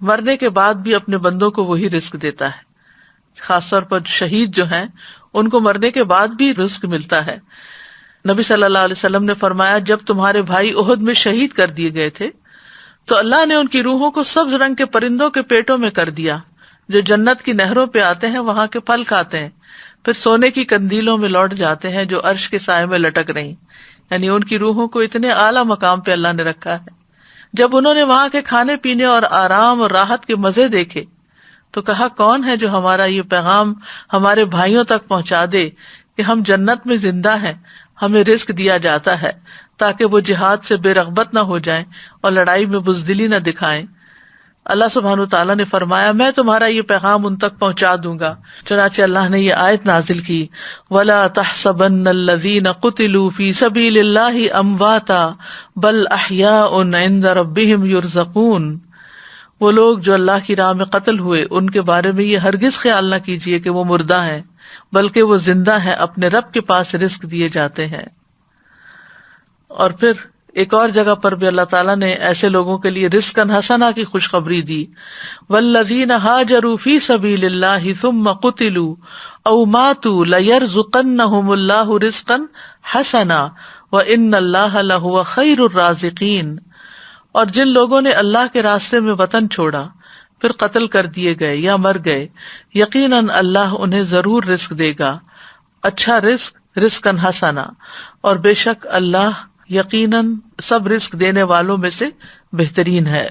مرنے کے بعد بھی اپنے بندوں کو وہی رزق دیتا ہے. خاص طور پر شہید جو ہیں ان کو مرنے کے بعد بھی رزق ملتا ہے. نبی صلی اللہ علیہ وسلم نے فرمایا جب تمہارے بھائی احد میں شہید کر دیے گئے تھے تو اللہ نے ان کی روحوں کو سبز رنگ کے پرندوں کے پیٹوں میں کر دیا جو جنت کی نہروں پہ آتے ہیں، وہاں کے پھل کھاتے ہیں، پھر سونے کی قندیلوں میں لوٹ جاتے ہیں جو عرش کے سائے میں لٹک رہی. یعنی ان کی روحوں کو اتنے اعلیٰ مقام پہ اللہ نے رکھا ہے. جب انہوں نے وہاں کے کھانے پینے اور آرام اور راحت کے مزے دیکھے تو کہا کون ہے جو ہمارا یہ پیغام ہمارے بھائیوں تک پہنچا دے کہ ہم جنت میں زندہ ہیں، ہمیں رزق دیا جاتا ہے، تاکہ وہ جہاد سے بے رغبت نہ ہو جائیں اور لڑائی میں بزدلی نہ دکھائیں. اللہ سبحانہ تعالیٰ نے فرمایا میں تمہارا یہ پیغام ان تک پہنچا دوں گا. چنانچہ اللہ نے یہ آیت نازل کی وَلَا تَحْسَبَنَّ الَّذِينَ قُتِلُوا فِي سَبِيلِ اللَّهِ أَمْوَاتًا بَلْ أَحْيَاءٌ عِندَ رَبِّهِمْ يُرْزَقُونَ. وہ لوگ جو اللہ کی راہ میں قتل ہوئے ان کے بارے میں یہ ہرگز خیال نہ کیجیے کہ وہ مردہ ہیں، بلکہ وہ زندہ ہیں، اپنے رب کے پاس رزق دیے جاتے ہیں. اور پھر ایک اور جگہ پر بھی اللہ تعالیٰ نے ایسے لوگوں کے لیے رزقا حسنا کی خوشخبری دی. والذین ہاجروا فی سبیل اللہ ثم قتلوا او ماتوا لیرزقنہم اللہ رزقا حسنا وان اللہ لہو خیر الرازقین. اور جن لوگوں نے اللہ کے راستے میں وطن چھوڑا پھر قتل کر دیے گئے یا مر گئے، یقیناً اللہ انہیں ضرور رزق دے گا، اچھا رزق، رزقا حسنا، اور بے شک اللہ یقیناً سب رزق دینے والوں میں سے بہترین ہے.